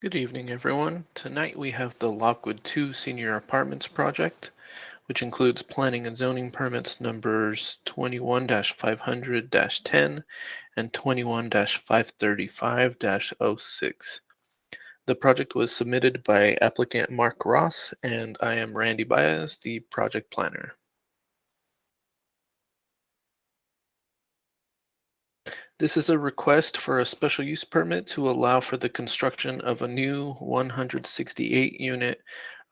Good evening, everyone. Tonight we have the Lockwood 2 Senior Apartments project, which includes planning and zoning permits numbers 21-500-10 and 21-535-06. The project was submitted by applicant Mark Ross, and I am Randy Baez, the project planner. This is a request for a special use permit to allow for the construction of a new 168 unit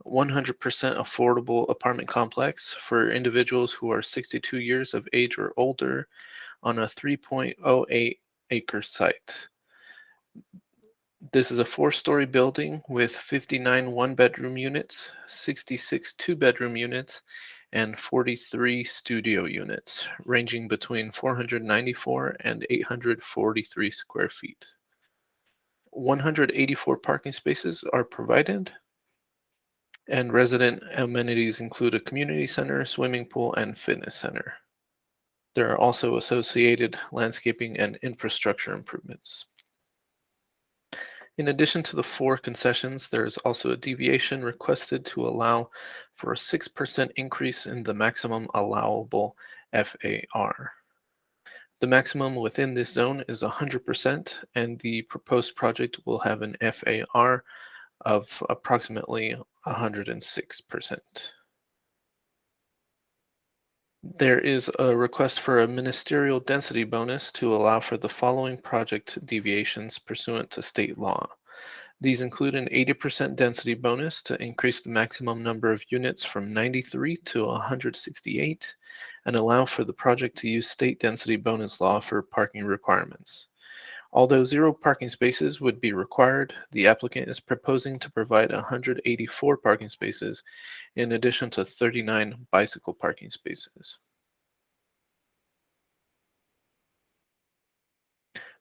100% affordable apartment complex for individuals who are 62 years of age or older on a 3.08-acre site. This is a 4-story building with 59 one-bedroom units, 66 two-bedroom units, and 43 studio units, ranging between 494 and 843 square feet. 184 parking spaces are provided, and resident amenities include a community center, swimming pool, and fitness center. There are also associated landscaping and infrastructure improvements. In addition to the 4 concessions, there is also a deviation requested to allow for a 6% increase in the maximum allowable FAR. The maximum within this zone is 100%, and the proposed project will have an FAR of approximately 106%. There is a request for a ministerial density bonus to allow for the following project deviations pursuant to state law. These include an 80% density bonus to increase the maximum number of units from 93 to 168 and allow for the project to use state density bonus law for parking requirements. Although 0 parking spaces would be required, the applicant is proposing to provide 184 parking spaces in addition to 39 bicycle parking spaces.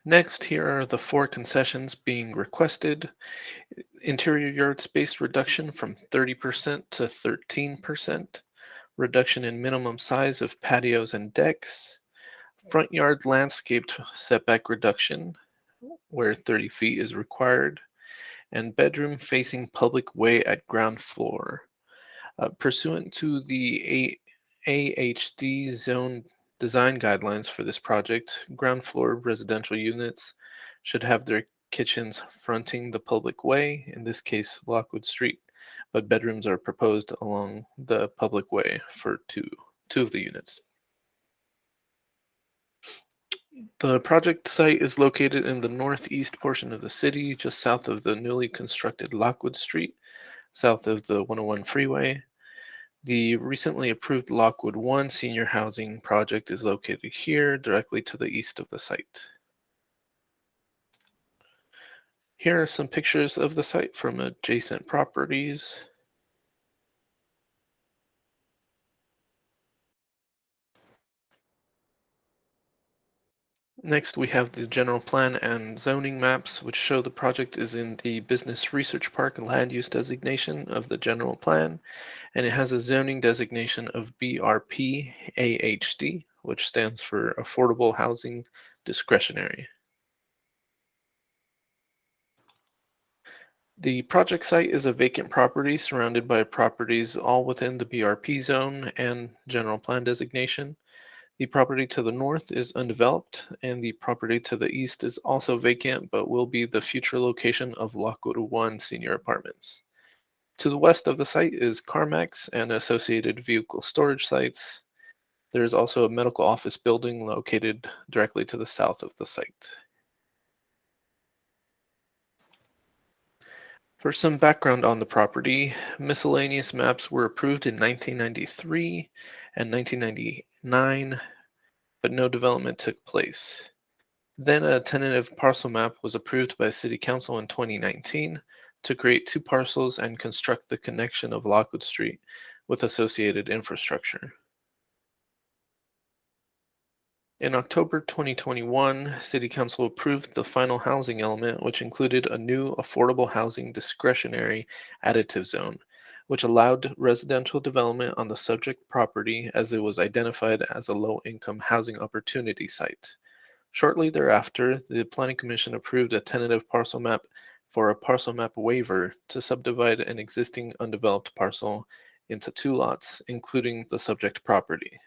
Next, here are the 4 concessions being requested. Interior yard space reduction from 30% to 13%, reduction in minimum size of patios and decks, front yard landscaped setback reduction where 30 feet is required, and bedroom facing public way at ground floor. Pursuant to the AHD zone design guidelines for this project, ground floor residential units should have their kitchens fronting the public way, in this case Lockwood Street, but bedrooms are proposed along the public way for two of the units. The project site is located in the northeast portion of the city, just south of the newly constructed Lockwood Street, south of the 101 freeway. The recently approved Lockwood 1 senior housing project is located here, directly to the east of the site. Here are some pictures of the site from adjacent properties. Next, we have the general plan and zoning maps, which show the project is in the Business Research Park land use designation of the general plan, and it has a zoning designation of BRP AHD, which stands for Affordable Housing Discretionary. The project site is a vacant property surrounded by properties all within the BRP zone and general plan designation. The property to the north is undeveloped, and the property to the east is also vacant but will be the future location of Lockwood 1 senior apartments. To the west of the site is CarMax and associated vehicle storage sites. There is also a medical office building located directly to the south of the site. For some background on the property, miscellaneous maps were approved in 1993 and 1999, but no development took place. Then a tentative parcel map was approved by City Council in 2019 to create 2 parcels and construct the connection of Lockwood Street with associated infrastructure. In October 2021, City Council approved the final housing element, which included a new affordable housing discretionary additive zone, which allowed residential development on the subject property as it was identified as a low-income housing opportunity site. Shortly thereafter, the Planning Commission approved a tentative parcel map for a parcel map waiver to subdivide an existing undeveloped parcel into 2 lots, including the subject property.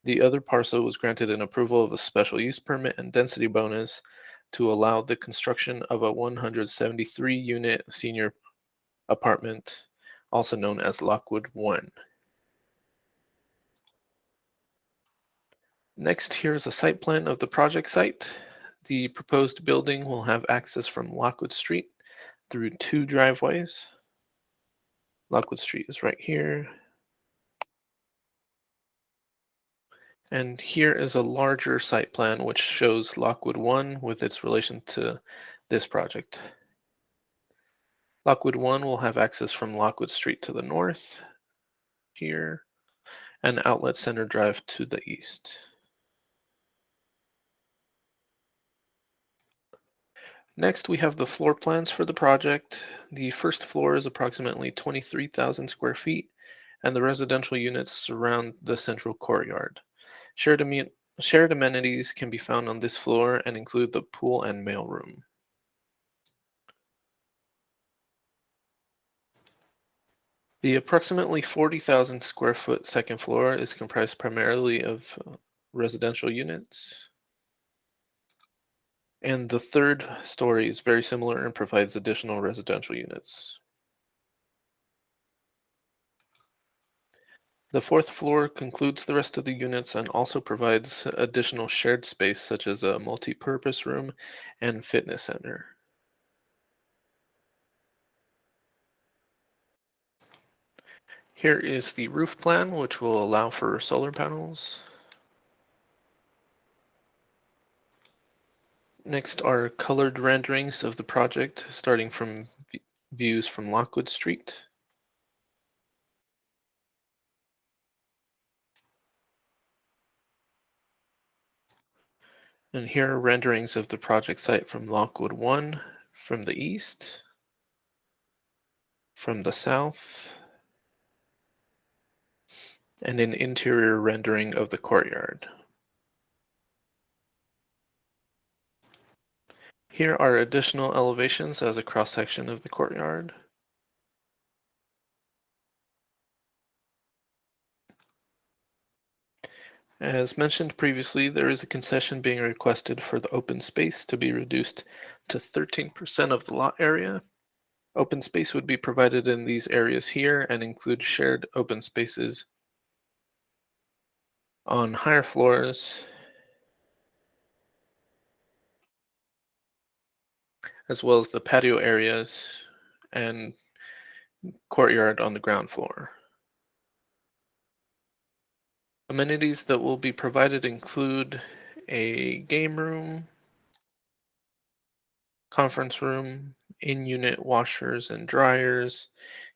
The other parcel was granted an approval of a special use permit and density bonus to allow the construction of a 173-unit senior apartment, also known as Lockwood 1. Next, here is a site plan of the project site. The proposed building will have access from Lockwood Street through 2 driveways. Lockwood Street is right here. And here is a larger site plan which shows Lockwood 1 with its relation to this project. Lockwood 1 will have access from Lockwood Street to the north, here, and Outlet Center Drive to the east. Next, we have the floor plans for the project. The first floor is approximately 23,000 square feet, and the residential units surround the central courtyard. Shared amenities can be found on this floor and include the pool and mailroom. The approximately 40,000 square foot second floor is comprised primarily of residential units. And the third story is very similar and provides additional residential units. The fourth floor concludes the rest of the units and also provides additional shared space such as a multi-purpose room and fitness center. Here is the roof plan, which will allow for solar panels. Next are colored renderings of the project, starting from views from Lockwood Street. And here are renderings of the project site from Lockwood 1 from the east, from the south, and an interior rendering of the courtyard. Here are additional elevations as a cross-section of the courtyard. As mentioned previously, there is a concession being requested for the open space to be reduced to 13% of the lot area. Open space would be provided in these areas here and include shared open spaces on higher floors, as well as the patio areas and courtyard on the ground floor. Amenities that will be provided include a game room, conference room, in-unit washers and dryers,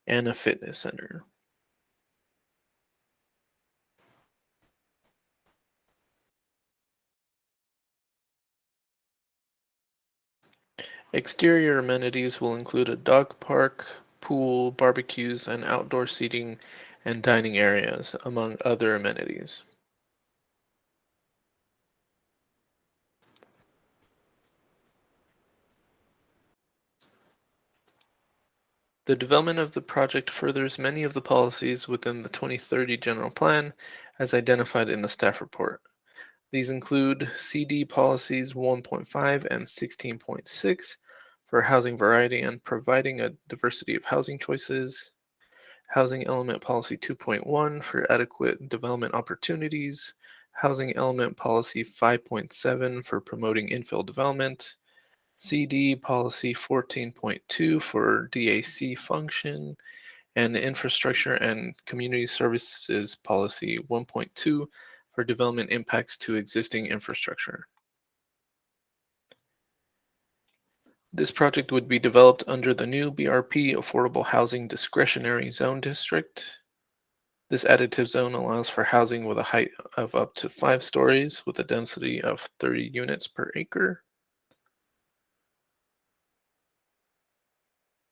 and a fitness center. Exterior amenities will include a dog park, pool, barbecues, and outdoor seating and dining areas, among other amenities. The development of the project furthers many of the policies within the 2030 General Plan as identified in the staff report. These include CD policies 1.5 and 16.6 for housing variety and providing a diversity of housing choices, housing element policy 2.1 for adequate development opportunities, housing element policy 5.7 for promoting infill development, CD policy 14.2 for DAC function, and infrastructure and community services policy 1.2 for development impacts to existing infrastructure. This project would be developed under the new BRP Affordable Housing Discretionary Zone District. This additive zone allows for housing with a height of up to 5 stories with a density of 30 units per acre.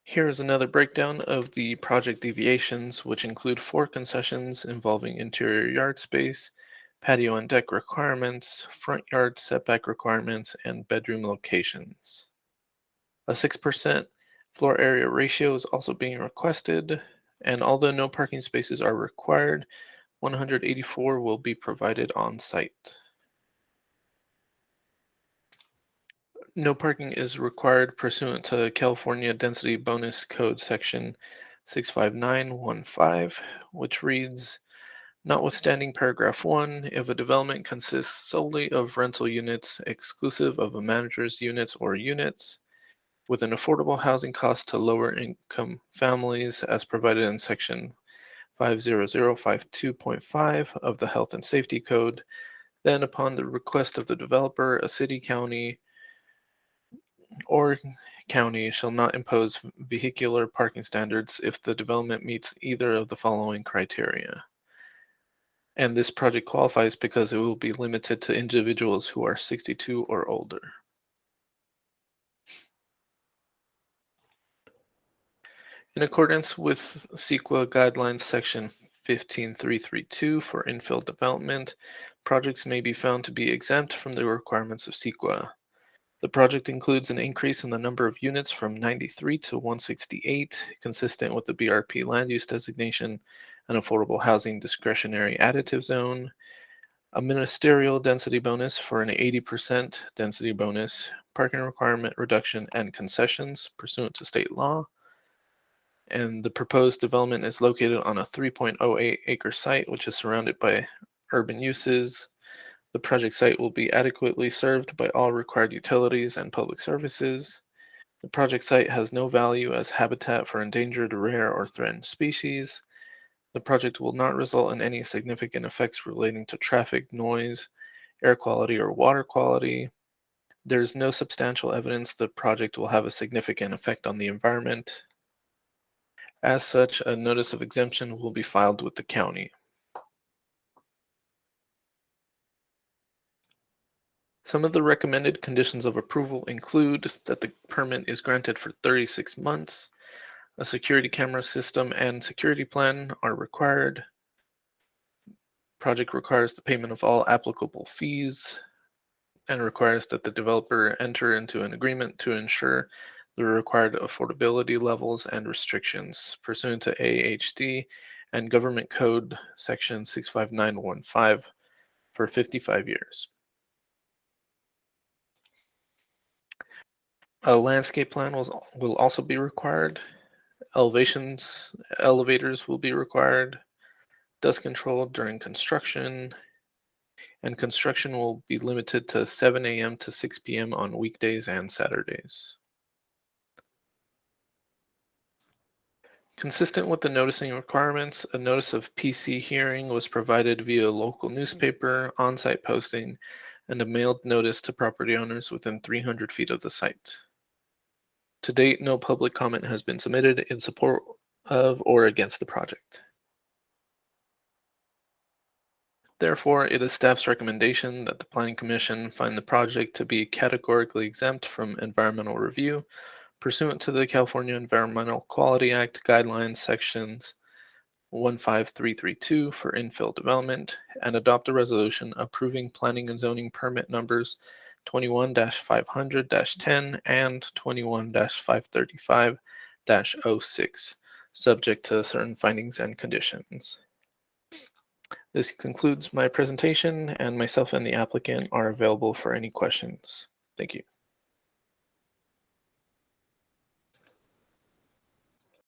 Here is another breakdown of the project deviations, which include 4 concessions involving interior yard space, patio and deck requirements, front yard setback requirements, and bedroom locations. A 6% Floor area ratio is also being requested, and although no parking spaces are required, 184 will be provided on site. No parking is required pursuant to California Density Bonus Code Section 65915, which reads, notwithstanding paragraph 1, if a development consists solely of rental units exclusive of a manager's units or units, with an affordable housing cost to lower income families as provided in section 50052.5 of the Health and Safety Code, then upon the request of the developer, a city, county, or county shall not impose vehicular parking standards if the development meets either of the following criteria. And this project qualifies because it will be limited to individuals who are 62 or older. In accordance with CEQA guidelines section 15332 for infill development, projects may be found to be exempt from the requirements of CEQA. The project includes an increase in the number of units from 93 to 168, consistent with the BRP land use designation, an affordable housing discretionary additive zone, a ministerial density bonus for an 80% density bonus, parking requirement reduction, and concessions pursuant to state law. And the proposed development is located on a 3.08 acre site, which is surrounded by urban uses. The project site will be adequately served by all required utilities and public services. The project site has no value as habitat for endangered, rare, or threatened species. The project will not result in any significant effects relating to traffic, noise, air quality, or water quality. There's no substantial evidence the project will have a significant effect on the environment. As such, a notice of exemption will be filed with the county. Some of the recommended conditions of approval include that the permit is granted for 36 months, a security camera system and security plan are required. Project requires the payment of all applicable fees and requires that the developer enter into an agreement to ensure the required affordability levels and restrictions pursuant to AHD and Government Code Section 65915 for 55 years. A landscape plan will also be required. Elevators will be required. Dust control during construction, and construction will be limited to 7 a.m. to 6 p.m. on weekdays and Saturdays. Consistent with the noticing requirements, a notice of PC hearing was provided via local newspaper, on-site posting, and a mailed notice to property owners within 300 feet of the site. To date, no public comment has been submitted in support of or against the project. Therefore, it is staff's recommendation that the Planning Commission find the project to be categorically exempt from environmental review pursuant to the California Environmental Quality Act guidelines sections 15332 for infill development and adopt a resolution approving planning and zoning permit numbers 21-500-10 and 21-535-06, subject to certain findings and conditions. This concludes my presentation, and myself and the applicant are available for any questions. Thank you.